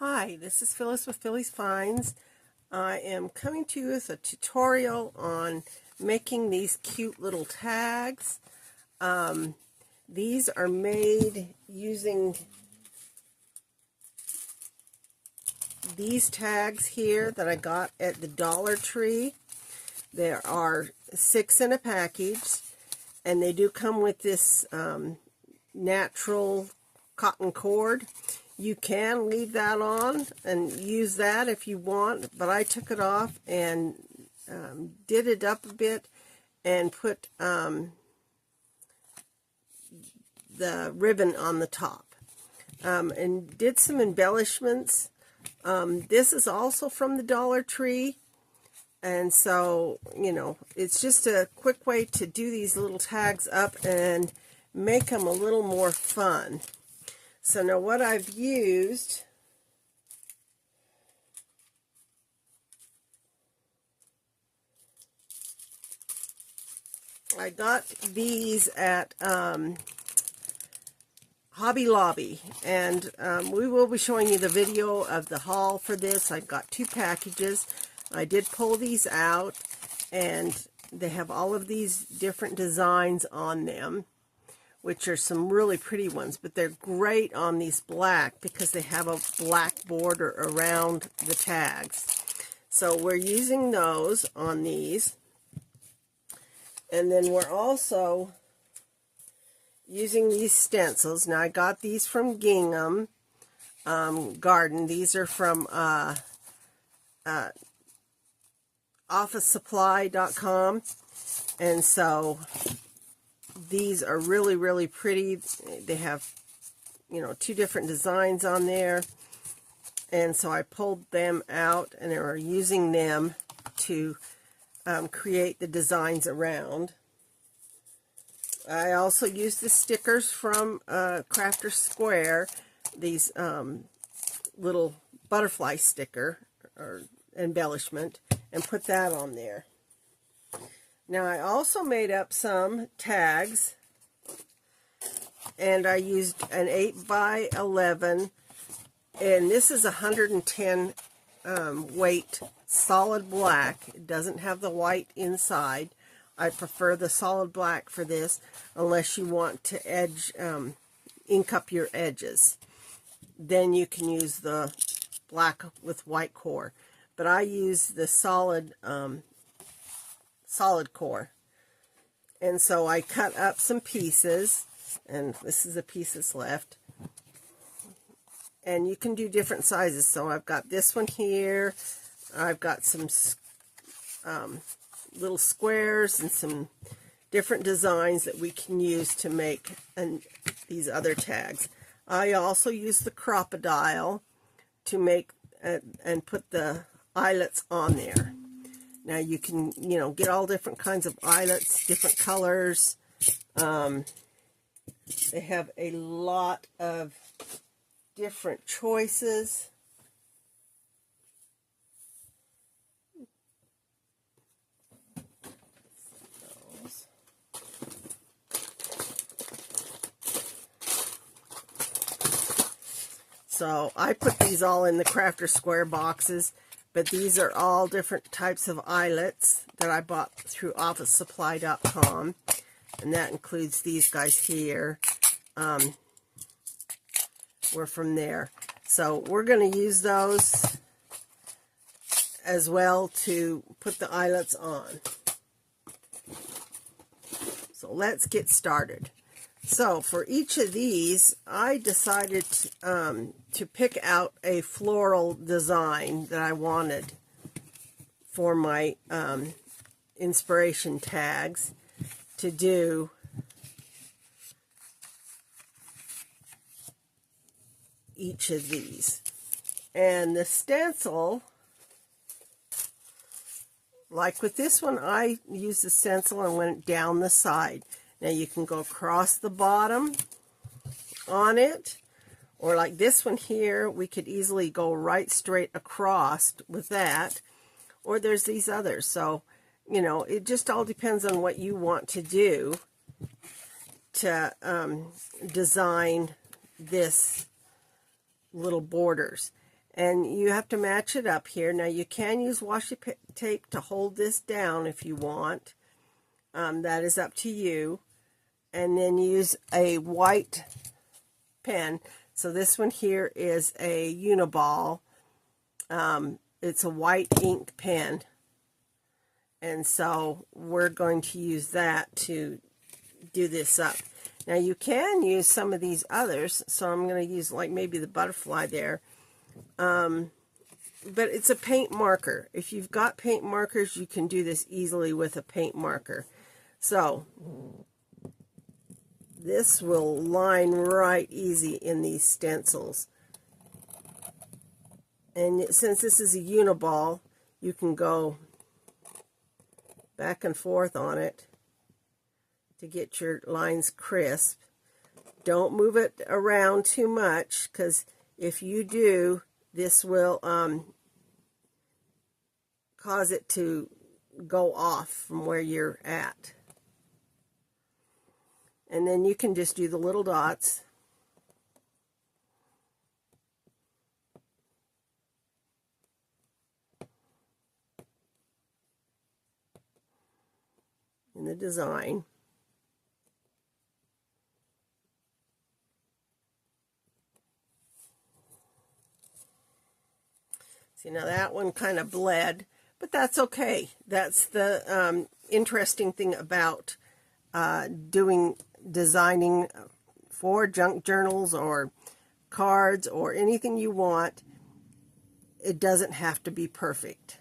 Hi, this is Phyllis with Phyllis Finds. I am coming to you with a tutorial on making these cute little tags. These are made using these tags here that I got at the Dollar Tree. There are 6 in a package, and they do come with this natural cotton cord. You can leave that on and use that if you want, but I took it off and did it up a bit and put the ribbon on the top and did some embellishments. This is also from the Dollar Tree, and so, you know, it's just a quick way to do these little tags up and make them a little more fun. So now what I've used, I got these at Hobby Lobby, and we will be showing you the video of the haul for this. I got 2 packages. I did pull these out, and they have all of these different designs on them, which are some really pretty ones, but they're great on these black because they have a black border around the tags. So we're using those on these. And then we're also using these stencils. Now I got these from Gingham Garden. These are from officesupply.com. And so these are really, really pretty. They have, you know, 2 different designs on there. And so I pulled them out and are using them to create the designs around. I also used the stickers from Crafter Square, these little butterfly sticker or embellishment, and put that on there. Now I also made up some tags, and I used an 8 by 11, and this is 110 weight solid black. It doesn't have the white inside. I prefer the solid black for this, unless you want to edge, ink up your edges. Then you can use the black with white core. But I use the solid core. And so I cut up some pieces, and this is a piece that's left. And you can do different sizes. So I've got this one here. I've got some little squares and some different designs that we can use to make these other tags. I also use the crocodile to make and put the eyelets on there. Now you can, you know, get all different kinds of eyelets, different colors. They have a lot of different choices. So I put these all in the Crafter Square boxes, but these are all different types of eyelets that I bought through officesupply.com, and that includes these guys here. We're from there. So we're going to use those as well to put the eyelets on. So let's get started. So for each of these, I decided to pick out a floral design that I wanted for my inspiration tags to do. Each of these. And the stencil, like with this one, I used the stencil and went down the side. Now you can go across the bottom on it, or like this one here, we could easily go right straight across with that, or there's these others. So, you know, it just all depends on what you want to do to design this little borders. And you have to match it up here. Now you can use washi tape to hold this down if you want. That is up to you. And then use a white pen. So this one here is a Uniball. It's a white ink pen. And so we're going to use that to do this up. Now you can use some of these others. So I'm going to use like maybe the butterfly there. But it's a paint marker. If you've got paint markers, you can do this easily with a paint marker. So this will line right easy in these stencils. And since this is a Uniball, you can go back and forth on it to get your lines crisp. Don't move it around too much, because if you do, this will cause it to go off from where you're at. And then you can just do the little dots. In the design. See, now that one kind of bled, but that's okay. That's the interesting thing about designing for junk journals or cards or anything you want. It doesn't have to be perfect.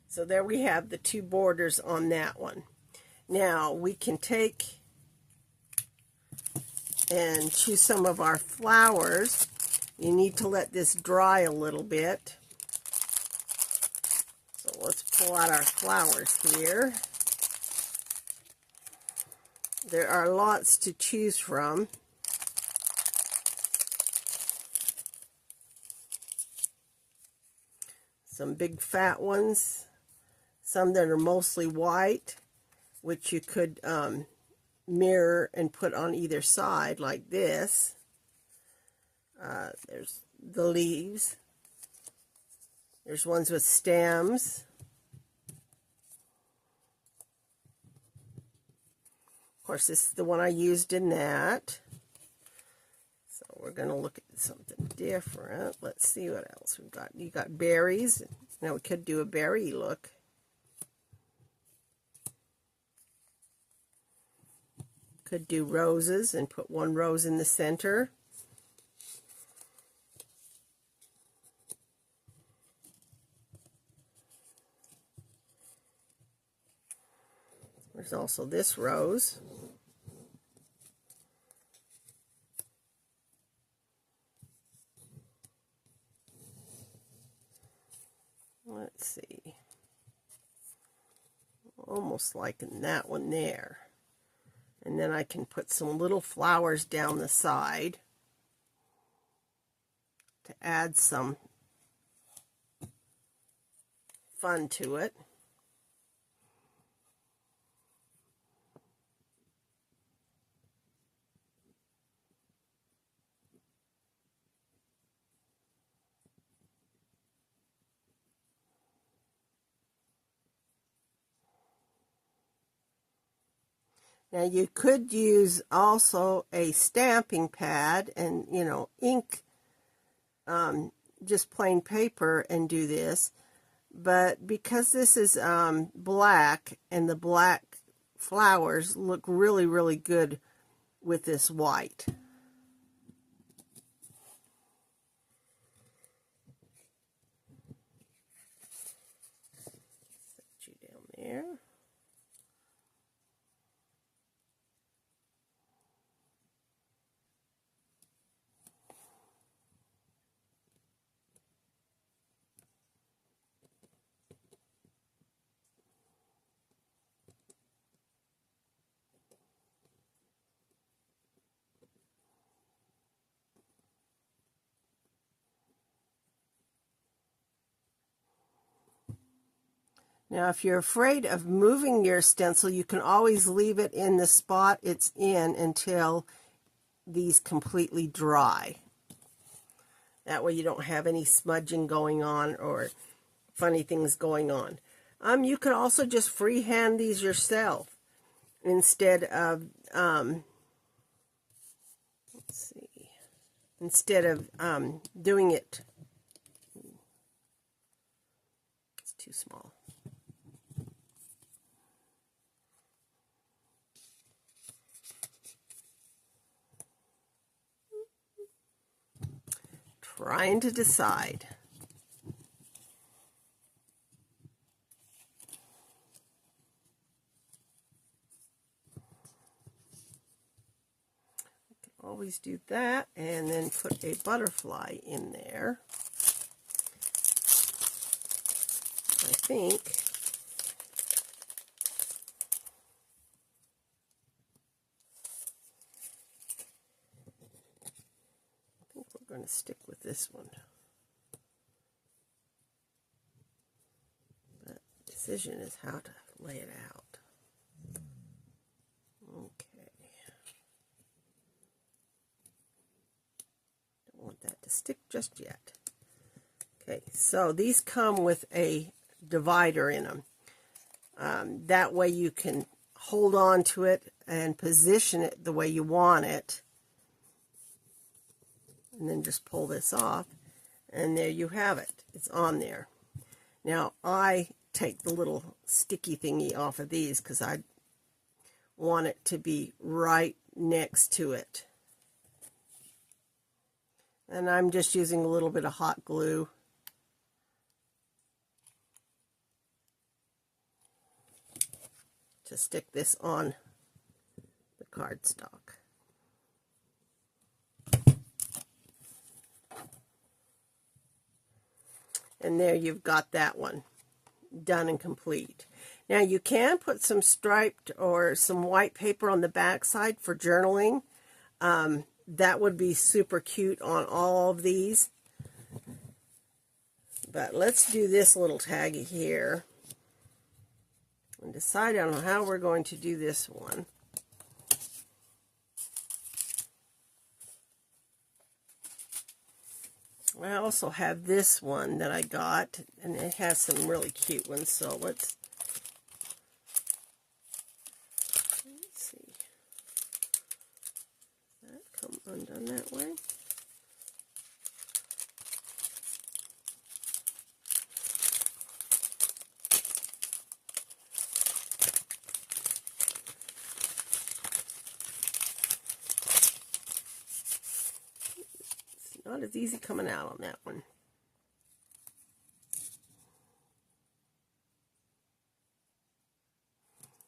So there we have the two borders on that one. Now we can take and choose some of our flowers. You need to let this dry a little bit. So let's pull out our flowers here. There are lots to choose from. Some big fat ones. Some that are mostly white, which you could mirror and put on either side like this. There's the leaves. There's ones with stems. Of course, this is the one I used in that. So we're going to look at something different. Let's see what else we've got. You got berries. Now we could do a berry look. Could do roses and put one rose in the center. There's also this rose. Let's see. Almost liking that one there. And then I can put some little flowers down the side to add some fun to it. Now you could use also a stamping pad and, you know, ink, just plain paper and do this. But because this is black and the black flowers look really, really good with this white. Set you down there. Now, if you're afraid of moving your stencil, you can always leave it in the spot it's in until these completely dry. That way you don't have any smudging going on or funny things going on. You can also just freehand these yourself instead of, doing it. It's too small. Trying to decide. Always do that, and then put a butterfly in there. I think we're going to stick with this one. But the decision is how to lay it out. Okay. Don't want that to stick just yet. Okay, so these come with a divider in them. That way you can hold on to it and position it the way you want it. And then just pull this off, and there you have it. It's on there. Now, I take the little sticky thingy off of these because I want it to be right next to it. And I'm just using a little bit of hot glue. To stick this on the cardstock. And there you've got that one done and complete. Now you can put some striped or some white paper on the back side for journaling. That would be super cute on all of these. But let's do this little tag here and decide on how we're going to do this one. I also have this one that I got, and it has some really cute ones, so let's see. Does that come undone that way? Not as easy coming out on that one.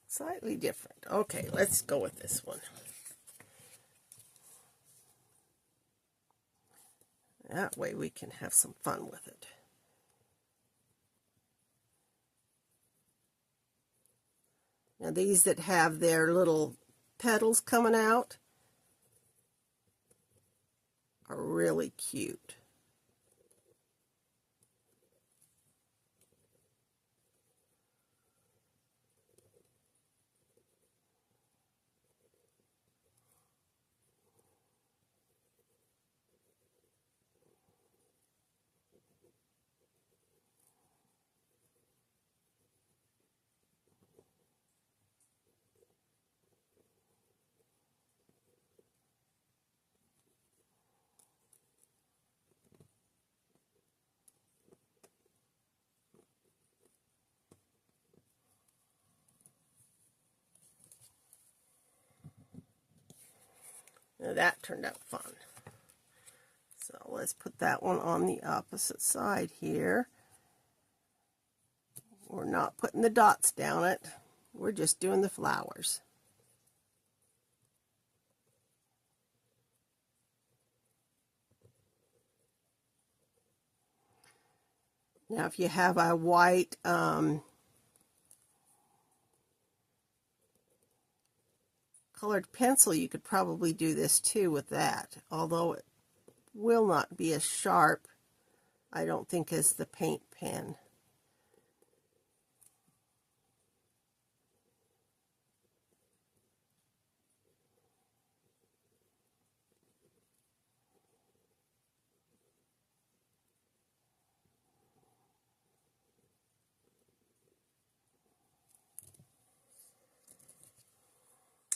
Slightly different. Okay, let's go with this one. That way we can have some fun with it. Now these that have their little petals coming out are really cute. Now that turned out fun. So let's put that one on the opposite side here. We're not putting the dots down it. We're just doing the flowers. Now if you have a white colored pencil, you could probably do this too with that, although it will not be as sharp, I don't think, as the paint pen.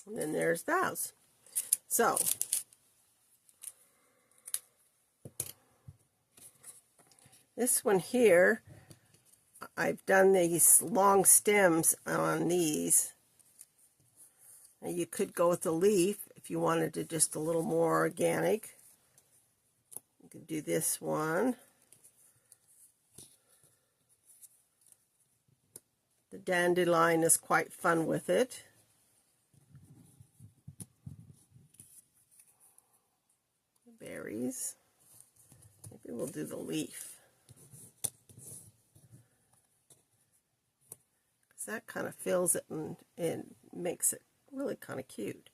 And then there's those. So, this one here, I've done these long stems on these. Now you could go with the leaf if you wanted to just a little more organic. You could do this one. The dandelion is quite fun with it. The berries. Maybe we'll do the leaf. Because that kind of fills it and makes it really kind of cute.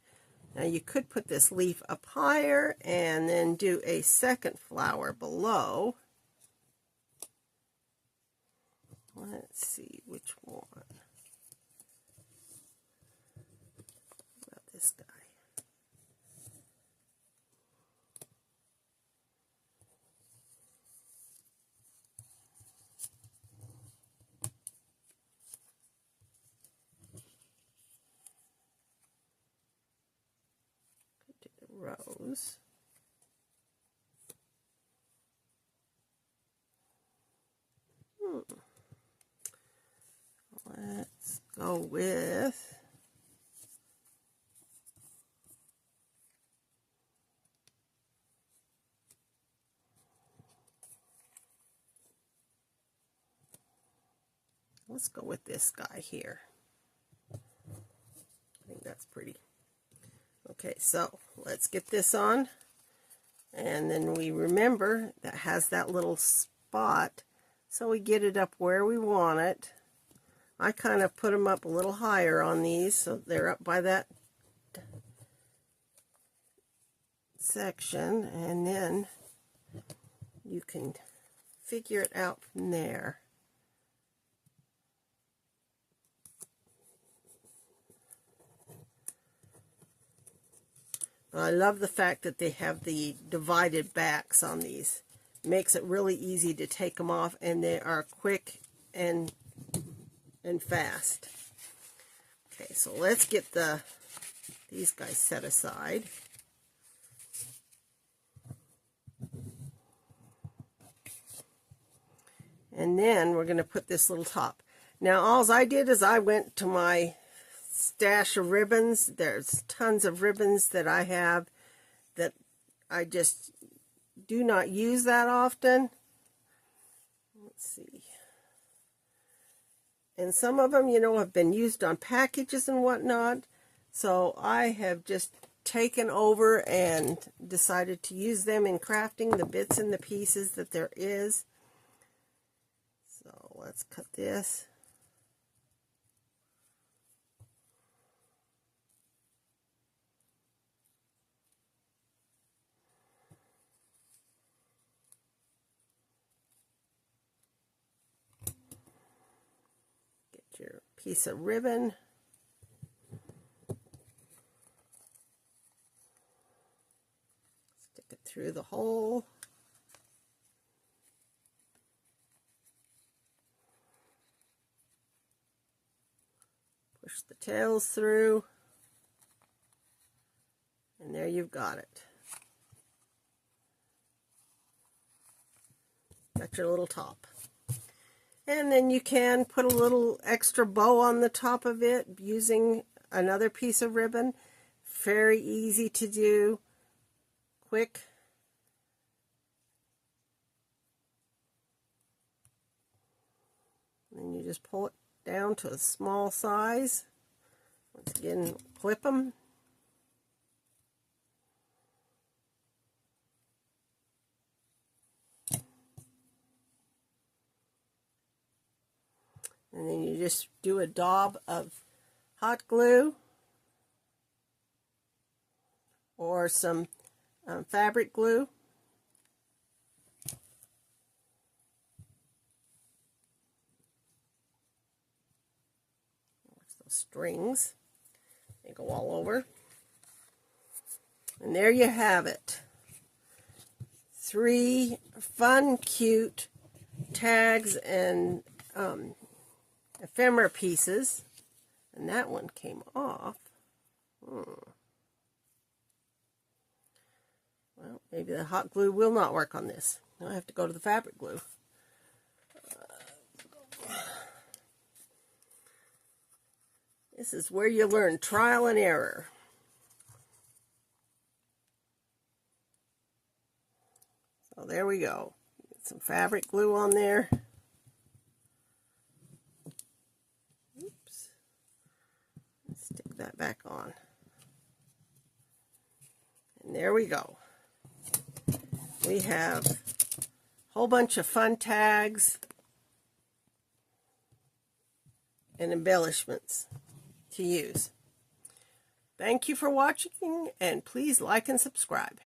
Now you could put this leaf up higher and then do a second flower below. Let's see which one. What about this guy? Could do the rose. Let's go with this guy here. I think that's pretty. Okay, so let's get this on. And then we remember that has that little spot, so we get it up where we want it. I kind of put them up a little higher on these, so they're up by that section, and then you can figure it out from there. I love the fact that they have the divided backs on these. It makes it really easy to take them off, and they are quick and fast. Okay, so let's get these guys set aside. And then we're going to put this little top. Now, all I did is I went to my stash of ribbons. There's tons of ribbons that I have that I just do not use that often. Let's see. And some of them, you know, have been used on packages and whatnot. So I have just taken over and decided to use them in crafting the bits and the pieces that there is. So let's cut this. Your piece of ribbon. Stick it through the hole. Push the tails through. And there you've got it. Got your little top. And then you can put a little extra bow on the top of it using another piece of ribbon. Very easy to do. Quick. And then you just pull it down to a small size. Once again, clip them. And then you just do a daub of hot glue or some fabric glue. There's those strings. They go all over. And there you have it. 3 fun, cute tags and ephemera pieces, and that one came off. Well, maybe the hot glue will not work on this. I have to go to the fabric glue. This is where you learn trial and error. So there we go. Get some fabric glue on there. Oops. Stick that back on. And there we go. We have a whole bunch of fun tags and embellishments to use. Thank you for watching, and please like and subscribe.